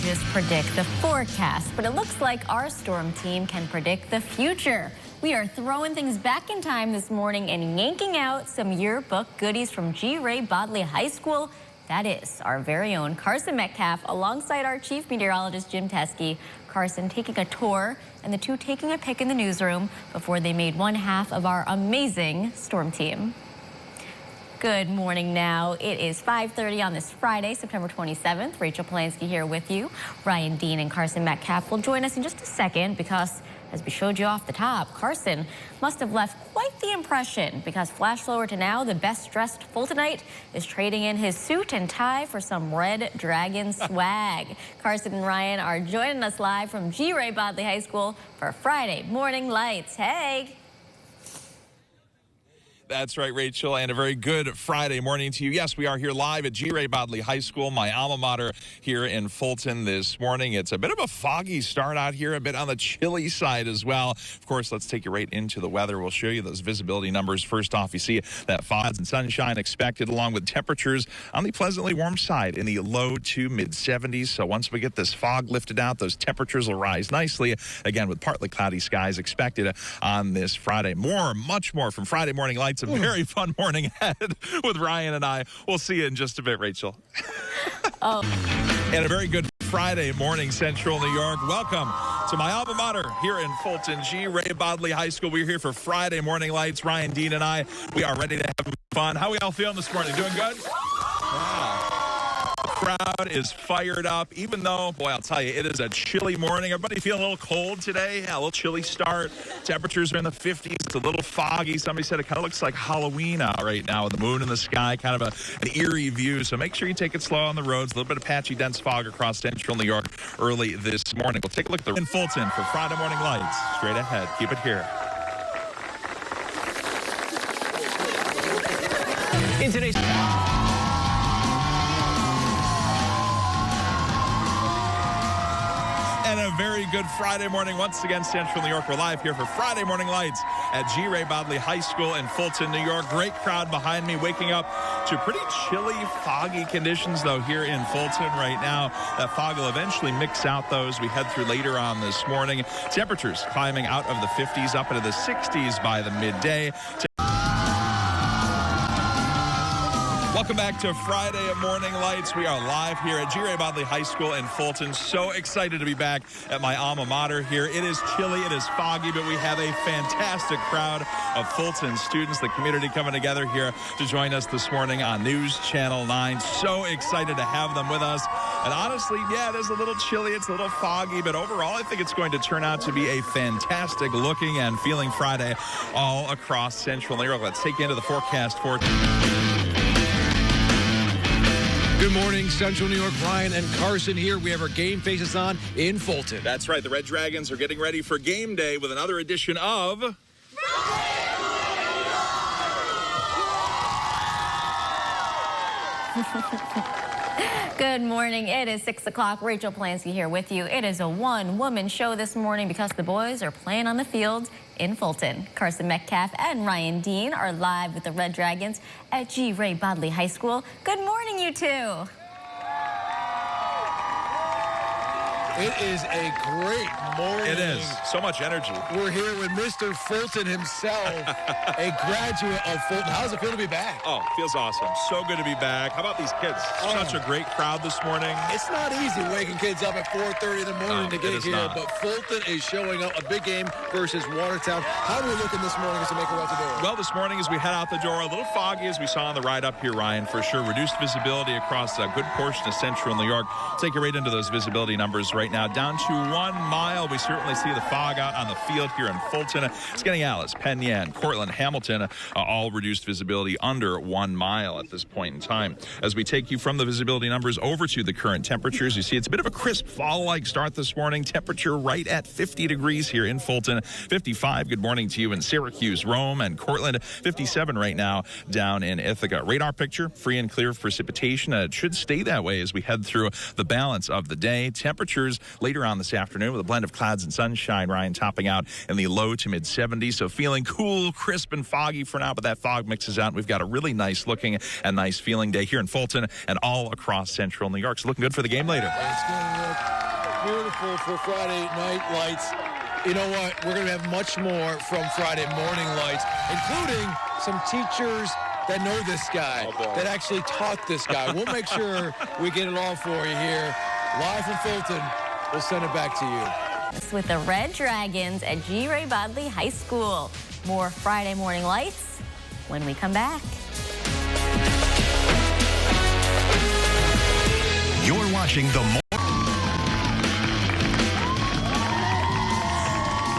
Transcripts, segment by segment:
meteorologists predict the forecast, but it looks like our storm team can predict the future. We are throwing things back in time this morning and yanking out some yearbook goodies from G. Ray Bodley High School. That is our very own Carson Metcalf alongside our chief meteorologist, Jim Teskey. Carson taking a tour and the two taking a pic in the newsroom before they made one half of our amazing storm team. Good morning now. It is 5:30 on this Friday, September 27th. Rachel Polanski here with you. Ryan Dean and Carson Metcalf will join us in just a second because, as we showed you off the top, Carson must have left quite the impression because flash forward to now, the best-dressed Fultonite is trading in his suit and tie for some Red Dragon swag. Carson and Ryan are joining us live from G. Ray Bodley High School for Friday Morning Lights. Hey! That's right, Rachel, and a very good Friday morning to you. Yes, we are here live at G. Ray Bodley High School, my alma mater here in Fulton this morning. It's a bit of a foggy start out here, a bit on the chilly side as well. Of course, let's take you right into the weather. We'll show you those visibility numbers. First off, you see that fog and sunshine expected, along with temperatures on the pleasantly warm side in the low to mid-70s. So once we get this fog lifted out, those temperatures will rise nicely. Again, with partly cloudy skies expected on this Friday. Much more from Friday Morning Lights. A very fun morning ahead with Ryan and I. We'll see you in just a bit, Rachel. And a very good Friday morning, Central New York. Welcome to my alma mater here in Fulton, G. Ray Bodley High School. We're here for Friday Morning Lights. Ryan Dean and I, we are ready to have fun. How are we all feeling this morning? Doing good? Wow. Crowd is fired up, even though, boy, I'll tell you, it is a chilly morning. Everybody feeling a little cold today? Yeah, a little chilly start. Temperatures are in the 50s. It's a little foggy. Somebody said it kind of looks like Halloween out right now with the moon in the sky, kind of an eerie view. So make sure you take it slow on the roads. A little bit of patchy, dense fog across Central New York early this morning. We'll take a look at the in Fulton for Friday Morning Lights. Straight ahead. Keep it here. In today's... And a very good Friday morning once again, Central New York. We're live here for Friday Morning Lights at G. Ray Bodley High School in Fulton, New York. Great crowd behind me, waking up to pretty chilly, foggy conditions, though, here in Fulton right now. That fog will eventually mix out, though, as we head through later on this morning. Temperatures climbing out of the 50s up into the 60s by the midday. Welcome back to Friday Morning Lights. We are live here at G. Ray Bodley High School in Fulton. So excited to be back at my alma mater here. It is chilly, it is foggy, but we have a fantastic crowd of Fulton students, the community coming together here to join us this morning on News Channel 9. So excited to have them with us. And honestly, yeah, it is a little chilly, it's a little foggy, but overall I think it's going to turn out to be a fantastic looking and feeling Friday all across Central New York. Let's take you into the forecast for Good morning, Central New York. Ryan and Carson here. We have our game faces on in Fulton. That's right. The Red Dragons are getting ready for game day with another edition of... Good morning. It is 6 o'clock. Rachel Polanski here with you. It is a one-woman show this morning because the boys are playing on the field in Fulton. Carson Metcalf and Ryan Dean are live with the Red Dragons at G. Ray Bodley High School. Good morning, you two. It is a great morning. It is. So much energy. We're here with Mr. Fulton himself, a graduate of Fulton. How does it feel to be back? Oh, feels awesome. So good to be back. How about these kids? Such a great crowd this morning. It's not easy waking kids up at 4:30 in the morning to get here, but Fulton is showing up. A big game versus Watertown. How are we looking this morning as we make our way out the door? Well, this morning as we head out the door, a little foggy as we saw on the ride up here, Ryan, for sure. Reduced visibility across a good portion of Central New York. Take you right into those visibility numbers right now. Down to 1 mile. We certainly see the fog out on the field here in Fulton. Skaneateles, Penn Yan, Cortland, Hamilton, all reduced visibility under 1 mile at this point in time. As we take you from the visibility numbers over to the current temperatures, you see it's a bit of a crisp fall-like start this morning. Temperature right at 50 degrees here in Fulton. 55, good morning to you in Syracuse, Rome, and Cortland. 57 right now down in Ithaca. Radar picture, free and clear of precipitation. It should stay that way as we head through the balance of the day. Temperatures later on this afternoon with a blend of clouds and sunshine, Ryan, topping out in the low to mid 70s. So feeling cool, crisp, and foggy for now, but that fog mixes out. And we've got a really nice looking and nice feeling day here in Fulton and all across Central New York. So looking good for the game later. It's going to look beautiful for Friday night lights. You know what? We're going to have much more from Friday morning lights, including some teachers that know this guy, that actually taught this guy. We'll make sure we get it all for you here. Live from Fulton, we'll send it back to you. With the Red Dragons at G. Ray Bodley High School. More Friday morning lights when we come back. You're watching the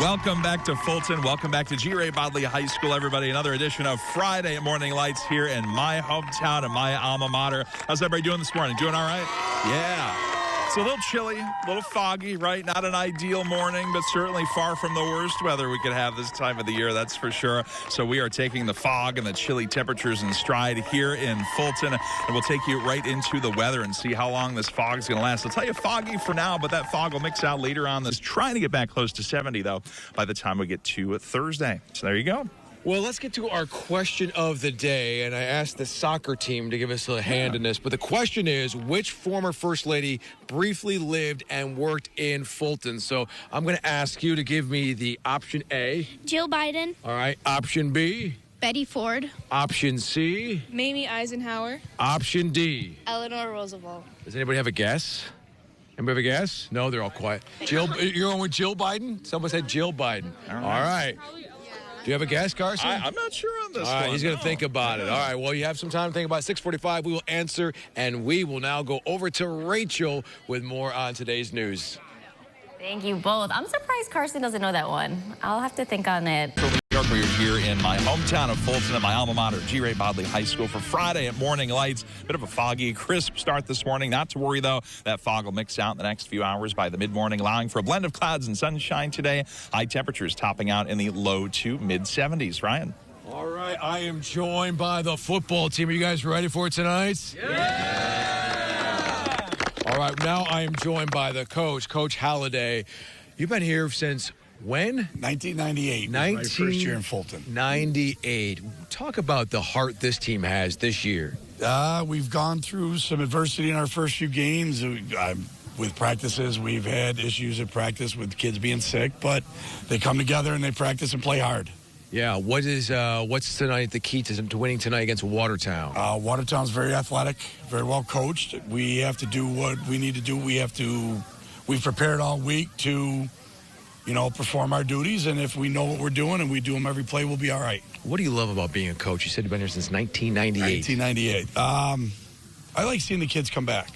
Welcome back to Fulton. Welcome back to G. Ray Bodley High School, everybody. Another edition of Friday Morning Lights here in my hometown and my alma mater. How's everybody doing this morning? Doing all right? Yeah. It's a little chilly, a little foggy, right? Not an ideal morning, but certainly far from the worst weather we could have this time of the year, that's for sure. So we are taking the fog and the chilly temperatures in stride here in Fulton, and we'll take you right into the weather and see how long this fog is going to last. I'll tell you foggy for now, but that fog will mix out later on. This trying to get back close to 70, though, by the time we get to Thursday. So there you go. Well, let's get to our question of the day, and I asked the soccer team to give us a hand in this, but the question is, which former First Lady briefly lived and worked in Fulton? So I'm going to ask you to give me the option A. Jill Biden. All right. Option B. Betty Ford. Option C. Mamie Eisenhower. Option D. Eleanor Roosevelt. Does anybody have a guess? Anybody have a guess? No, they're all quiet. Jill, you're going with Jill Biden? Someone said Jill Biden. All right. Do you have a guess, Carson? I'm not sure on this All right, one. he's going to think about it. All right, well, you have some time to think about it. 6:45, we will answer, and we will now go over to Rachel with more on today's news. Thank you both. I'm surprised Carson doesn't know that one. I'll have to think on it. We're here in my hometown of Fulton at my alma mater, G. Ray Bodley High School, for Friday at Morning Lights. Bit of a foggy, crisp start this morning. Not to worry, though. That fog will mix out in the next few hours by the mid-morning, allowing for a blend of clouds and sunshine today. High temperatures topping out in the low to mid-70s. Ryan? All right, I am joined by the football team. Are you guys ready for it tonight? Yeah! All right, now I am joined by the coach, Coach Halliday. You've been here since... when? 1998. My first year in Fulton. 98. Talk about the heart this team has this year. We've gone through some adversity in our first few games. With practices, we've had issues at practice with kids being sick, but they come together and they practice and play hard. Yeah, what's tonight the key to winning tonight against Watertown? Watertown's very athletic, very well coached. We have to do what we need to do. We've prepared all week to perform our duties, and if we know what we're doing and we do them every play, we'll be all right. What do you love about being a coach? You said you've been here since 1998. 1998. I like seeing the kids come back,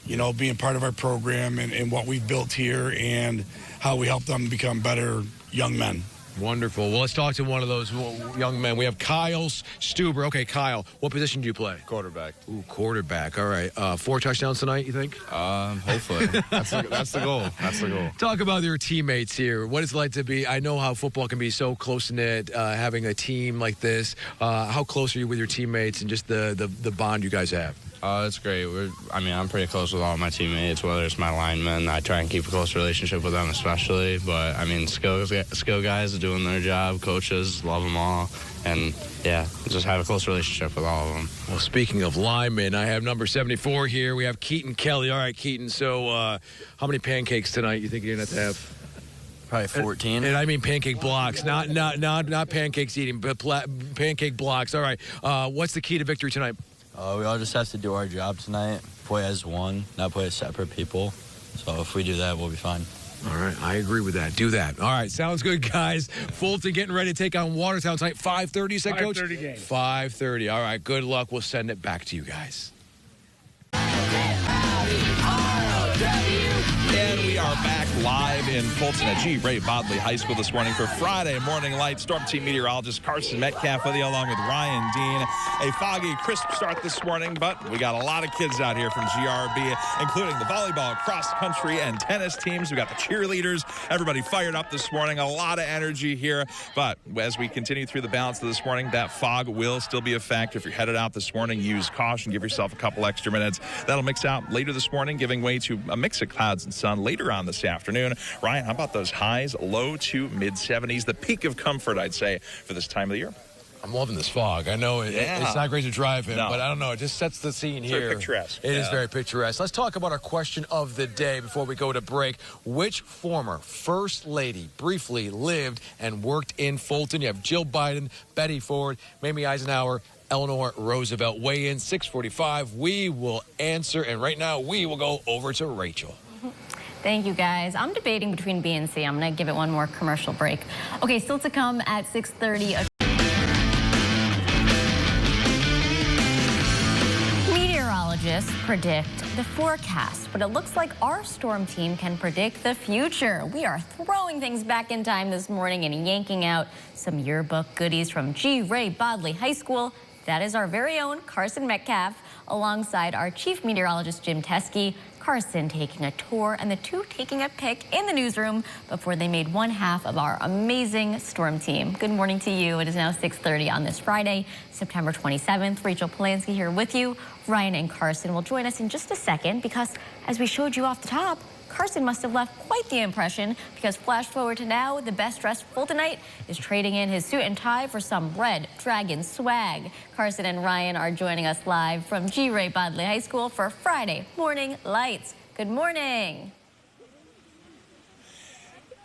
being part of our program and what we've built here and how we help them become better young men. Wonderful. Well, let's talk to one of those young men. We have Kyle Stuber. Okay, Kyle, what position do you play? Quarterback. Ooh, quarterback. All right. 4 touchdowns tonight, you think? Hopefully. That's the goal. That's the goal. Talk about your teammates here. What it's like to be, I know how football can be so close-knit, having a team like this. How close are you with your teammates and just the bond you guys have? It's great. I'm pretty close with all my teammates, whether it's my linemen. I try and keep a close relationship with them especially. But, skill guys are doing their job. Coaches, love them all. And, yeah, just have a close relationship with all of them. Well, speaking of linemen, I have number 74 here. We have Keaton Kelly. All right, Keaton, so how many pancakes tonight you think you're going to have? Probably 14. And I mean pancake blocks, not pancakes eating, but pancake blocks. All right, what's the key to victory tonight? We all just have to do our job tonight, play as one, not play as separate people. So if we do that, we'll be fine. All right, I agree with that. Do that. All right, sounds good, guys. Fulton getting ready to take on Watertown tonight. 5:30, you said, Coach? 5:30 game. 5:30. All right, good luck. We'll send it back to you guys. And we are back live in Fulton at G. Ray Bodley High School this morning for Friday Morning Light. Storm Team meteorologist Carson Metcalf with you, along with Ryan Dean. A foggy, crisp start this morning, but we got a lot of kids out here from GRB, including the volleyball, cross country, and tennis teams. We got the cheerleaders. Everybody fired up this morning. A lot of energy here. But as we continue through the balance of this morning, that fog will still be a factor. If you're headed out this morning, use caution. Give yourself a couple extra minutes. That'll mix out later this morning, giving way to a mix of clouds and sun later on this afternoon. Ryan, how about those highs? Low to mid-70s. The peak of comfort, I'd say, for this time of the year. I'm loving this fog. I know it's not great to drive in, but I don't know. It just sets the scene here. Very picturesque. It is very picturesque. Let's talk about our question of the day before we go to break. Which former First Lady briefly lived and worked in Fulton? You have Jill Biden, Betty Ford, Mamie Eisenhower, Eleanor Roosevelt. Weigh in 6:45. We will answer, and right now we will go over to Rachel. Thank you, guys. I'm debating between B and C. I'm going to give it one more commercial break. Okay, still to come at 6:30. Meteorologists predict the forecast, but it looks like our storm team can predict the future. We are throwing things back in time this morning and yanking out some yearbook goodies from G. Ray Bodley High School. That is our very own Carson Metcalf, alongside our chief meteorologist, Jim Teskey. Carson taking a tour and the two taking a pic in the newsroom before they made one half of our amazing storm team. Good morning to you. It is now 6:30 on this Friday, September 27th. Rachel Polanski here with you. Ryan and Carson will join us in just a second because, as we showed you off the top, Carson must have left quite the impression, because flash forward to now, the best-dressed Fultonite is trading in his suit and tie for some Red Dragon swag. Carson and Ryan are joining us live from G. Ray Bodley High School for Friday Morning Lights. Good morning.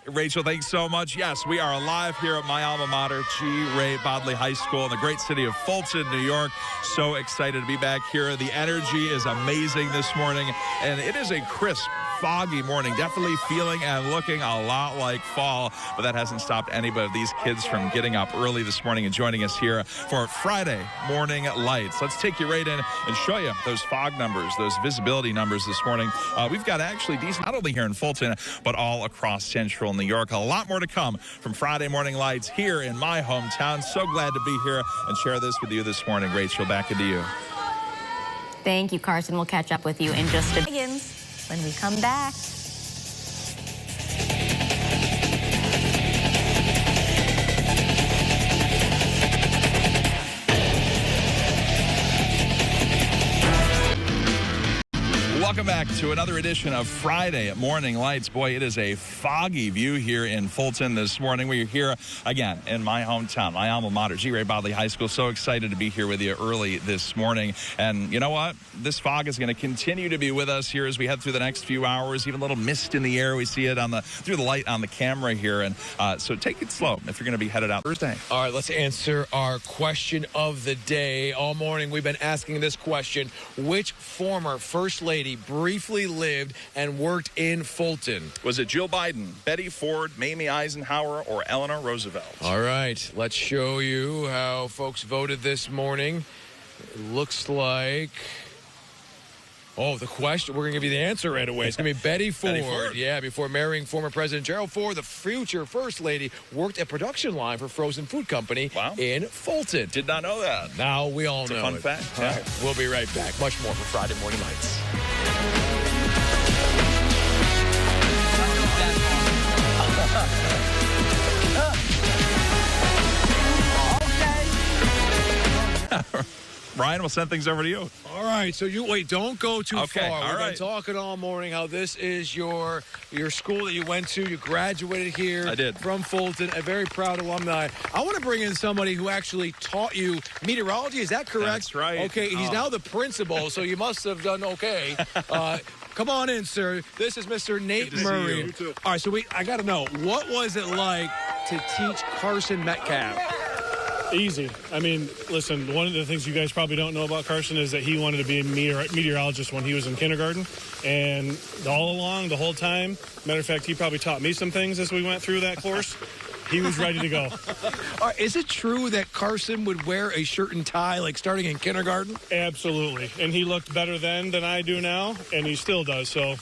Rachel, thanks so much. Yes, we are live here at my alma mater, G. Ray Bodley High School in the great city of Fulton, New York. So excited to be back here. The energy is amazing this morning, and it is a crisp, foggy morning. Definitely feeling and looking a lot like fall, but that hasn't stopped any of these kids from getting up early this morning and joining us here for Friday Morning Lights. Let's take you right in and show you those fog numbers, those visibility numbers this morning. We've got actually decent, not only here in Fulton, but all across central New York. A lot more to come from Friday Morning Lights here in my hometown. So glad to be here and share this with you this morning. Rachel, back into you. Thank you, Carson. We'll catch up with you in just a second when we come back. Welcome back to another edition of Friday Morning Lights. Boy, it is a foggy view here in Fulton this morning. We're here again in my hometown, my alma mater, G. Ray Bodley High School. So excited to be here with you early this morning. And you know what? This fog is going to continue to be with us here as we head through the next few hours. Even a little mist in the air. We see it through the light on the camera here. And so take it slow if you're going to be headed out Thursday. All right, let's answer our question of the day. All morning we've been asking this question: which former First Lady briefly lived and worked in Fulton? Was it Jill Biden, Betty Ford, Mamie Eisenhower, or Eleanor Roosevelt? All right, let's show you how folks voted this morning. It looks like... Oh, the question, we're going to give you the answer right away. It's going to be Betty Ford. Betty Ford. Yeah, before marrying former President Gerald Ford, the future First Lady worked a production line for frozen food company in Fulton. Did not know that. Now we all know It's a fun it. fact. All Yeah. right, we'll be right back. Much more for Friday Morning Lights. Ryan, we'll send things over to you. All right, so you wait. Don't go too Okay, far. all We've right. been talking all morning how this is your school that you went to. You graduated here. I did. From Fulton, a very proud alumni. I want to bring in somebody who actually taught you meteorology. Is that correct? That's right. Okay, he's now the principal, so you must have done okay. Come on in, sir. This is Mr. Nate Good to see Murray. you. You All right, so I got to know, what was it like to teach Carson Metcalf? Easy. I mean, listen, one of the things you guys probably don't know about Carson is that he wanted to be a meteorologist when he was in kindergarten. And all along, the whole time, matter of fact, he probably taught me some things as we went through that course. He was ready to go. Is it true that Carson would wear a shirt and tie, like starting in kindergarten? Absolutely. And he looked better then than I do now, and he still does. So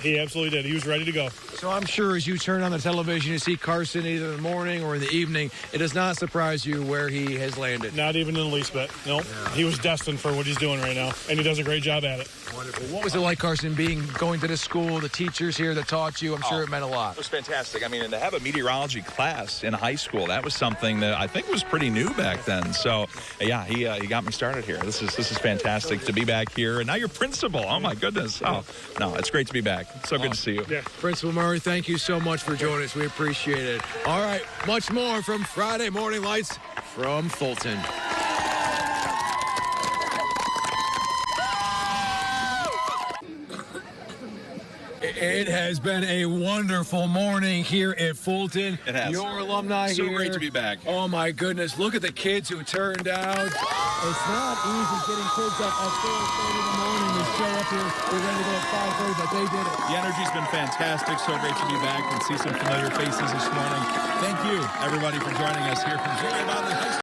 he absolutely did. He was ready to go. So I'm sure as you turn on the television, you see Carson either in the morning or in the evening. It does not surprise you where he has landed. Not even in the least bit. Nope. Yeah. He was destined for what he's doing right now, and he does a great job at it. Wonderful. What was it like, Carson, going to this school, the teachers here that taught you? I'm sure it meant a lot. It was fantastic. I mean, and to have a meteorology class in high school, that was something that I think was pretty new back then. So, yeah, he got me started here. This is fantastic to be back here. And now you're principal. Oh, my goodness. Oh, no, it's great to be back. So good to see you. Yeah. Principal Murray, thank you so much for joining us. We appreciate it. All right, much more from Friday Morning Lights. from Fulton. It has been a wonderful morning here at Fulton. It has. Your alumni So here. great to be back. Oh, my goodness. Look at the kids who turned out. It's not easy getting kids up at 4:30 in the morning to show up here. We're ready to go at 5:30, but they did it. The energy's been fantastic. So great to be back and see some familiar faces this morning. Thank you, everybody, for joining us here from Bodley High School.